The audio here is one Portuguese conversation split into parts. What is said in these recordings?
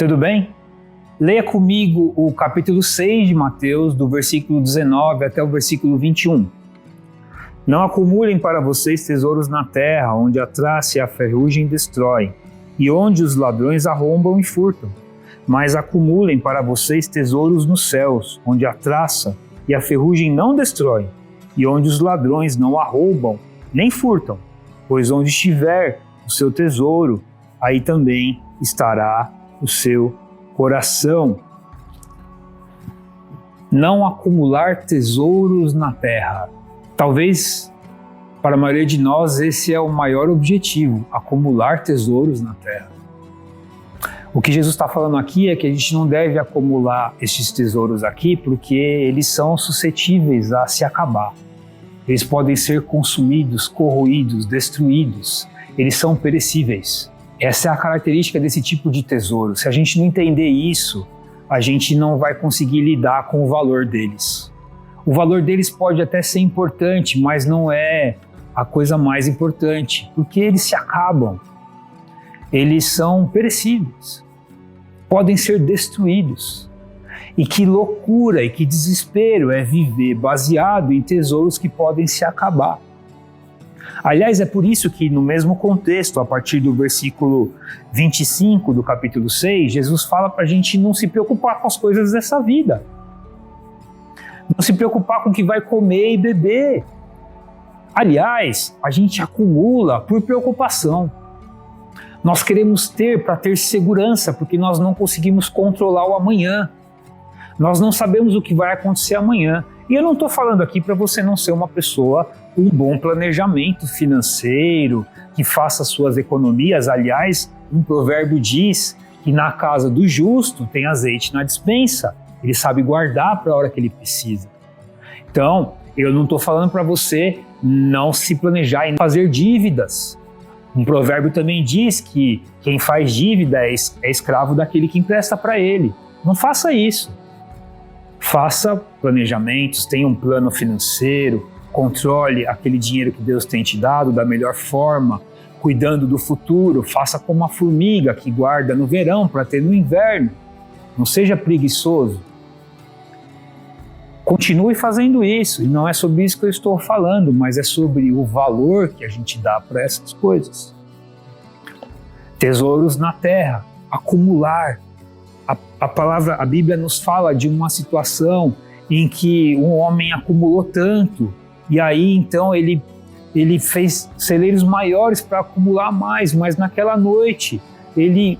Tudo bem? Leia comigo o capítulo 6 de Mateus, do versículo 19 até o versículo 21. Não acumulem para vocês tesouros na terra, onde a traça e a ferrugem destroem, e onde os ladrões arrombam e furtam. Mas acumulem para vocês tesouros nos céus, onde a traça e a ferrugem não destroem, e onde os ladrões não arrombam nem furtam. Pois onde estiver o seu tesouro, aí também estará o seu coração. Não acumular tesouros na terra. Talvez, para a maioria de nós, esse é o maior objetivo, acumular tesouros na terra. O que Jesus está falando aqui é que a gente não deve acumular esses tesouros aqui porque eles são suscetíveis a se acabar. Eles podem ser consumidos, corroídos, destruídos. Eles são perecíveis. Essa é a característica desse tipo de tesouro. Se a gente não entender isso, a gente não vai conseguir lidar com o valor deles. O valor deles pode até ser importante, mas não é a coisa mais importante, porque eles se acabam. Eles são perecíveis, podem ser destruídos. E que loucura e que desespero é viver baseado em tesouros que podem se acabar. Aliás, é por isso que no mesmo contexto, a partir do versículo 25 do capítulo 6, Jesus fala para a gente não se preocupar com as coisas dessa vida. Não se preocupar com o que vai comer e beber. Aliás, a gente acumula por preocupação. Nós queremos ter para ter segurança, porque nós não conseguimos controlar o amanhã. Nós não sabemos o que vai acontecer amanhã. E eu não estou falando aqui para você não ser uma pessoa com um bom planejamento financeiro, que faça suas economias. Aliás, um provérbio diz que na casa do justo tem azeite na despensa. Ele sabe guardar para a hora que ele precisa. Então, eu não estou falando para você não se planejar e fazer dívidas. Um provérbio também diz que quem faz dívida é escravo daquele que empresta para ele. Não faça isso. Faça planejamentos, tenha um plano financeiro, controle aquele dinheiro que Deus tem te dado da melhor forma, cuidando do futuro. Faça como a formiga que guarda no verão para ter no inverno. Não seja preguiçoso. Continue fazendo isso, e não é sobre isso que eu estou falando, mas é sobre o valor que a gente dá para essas coisas. Tesouros na terra, acumular. A Bíblia nos fala de uma situação em que um homem acumulou tanto, e aí então ele fez celeiros maiores para acumular mais, mas naquela noite ele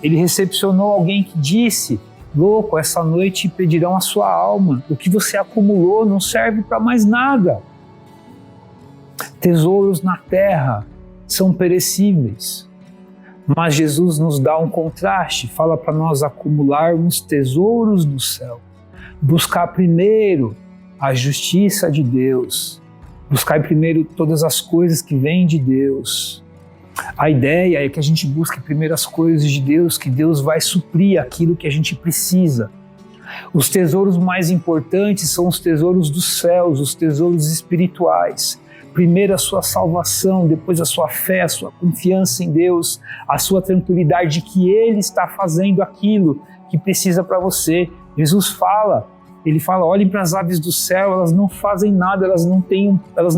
recepcionou alguém que disse: louco, essa noite pedirão a sua alma, o que você acumulou não serve para mais nada. Tesouros na terra são perecíveis. Mas Jesus nos dá um contraste, fala para nós acumularmos tesouros do céu. Buscar primeiro a justiça de Deus. Buscar primeiro todas as coisas que vêm de Deus. A ideia é que a gente busque primeiro as coisas de Deus, que Deus vai suprir aquilo que a gente precisa. Os tesouros mais importantes são os tesouros dos céus, os tesouros espirituais. Primeiro a sua salvação, depois a sua fé, a sua confiança em Deus, a sua tranquilidade de que Ele está fazendo aquilo que precisa para você. Jesus fala, Ele fala, olhem para as aves do céu, elas não fazem nada, elas não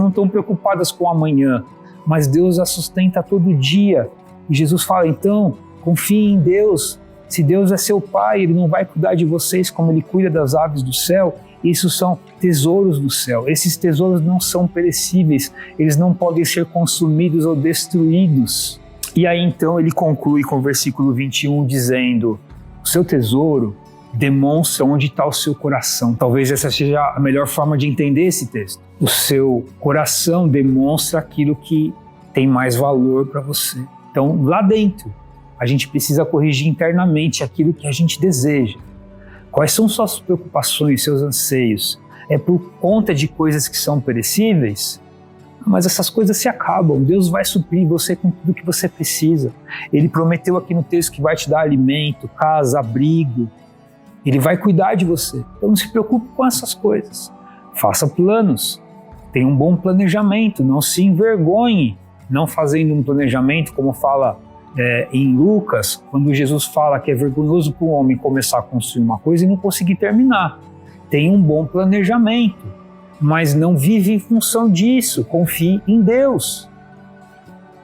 estão preocupadas com o amanhã, mas Deus as sustenta todo dia. E Jesus fala, então, confiem em Deus. Se Deus é seu Pai, Ele não vai cuidar de vocês como Ele cuida das aves do céu. Isso são tesouros do céu. Esses tesouros não são perecíveis, eles não podem ser consumidos ou destruídos. E aí então ele conclui com o versículo 21 dizendo: o seu tesouro demonstra onde está o seu coração. Talvez essa seja a melhor forma de entender esse texto. O seu coração demonstra aquilo que tem mais valor para você. Então lá dentro, a gente precisa corrigir internamente aquilo que a gente deseja. Quais são suas preocupações, seus anseios? É por conta de coisas que são perecíveis? Mas essas coisas se acabam. Deus vai suprir você com tudo que você precisa. Ele prometeu aqui no texto que vai te dar alimento, casa, abrigo. Ele vai cuidar de você. Então não se preocupe com essas coisas. Faça planos. Tenha um bom planejamento. Não se envergonhe não fazendo um planejamento, como fala em Lucas, quando Jesus fala que é vergonhoso para um homem começar a construir uma coisa e não conseguir terminar. Tem um bom planejamento, mas não vive em função disso. Confie em Deus.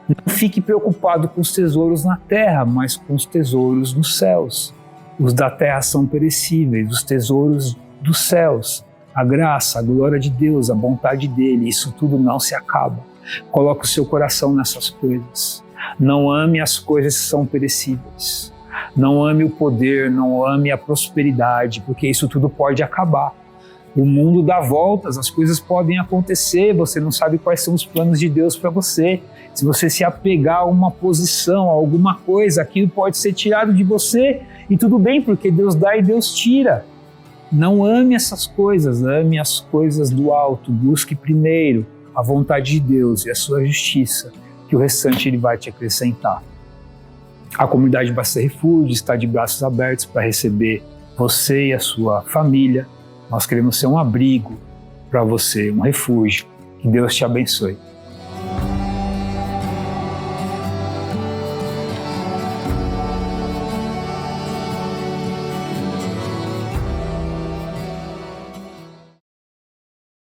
Não fique preocupado com os tesouros na terra, mas com os tesouros nos céus. Os da terra são perecíveis, os tesouros dos céus, a graça, a glória de Deus, a vontade dele, isso tudo não se acaba. Coloque o seu coração nessas coisas. Não ame as coisas que são perecíveis. Não ame o poder, não ame a prosperidade, porque isso tudo pode acabar. O mundo dá voltas, as coisas podem acontecer, você não sabe quais são os planos de Deus para você. Se você se apegar a uma posição, a alguma coisa, aquilo pode ser tirado de você e tudo bem, porque Deus dá e Deus tira. Não ame essas coisas, ame as coisas do alto, busque primeiro a vontade de Deus e a sua justiça, que o restante Ele vai te acrescentar. A comunidade Basta Refúgio está de braços abertos para receber você e a sua família. Nós queremos ser um abrigo para você, um refúgio. Que Deus te abençoe.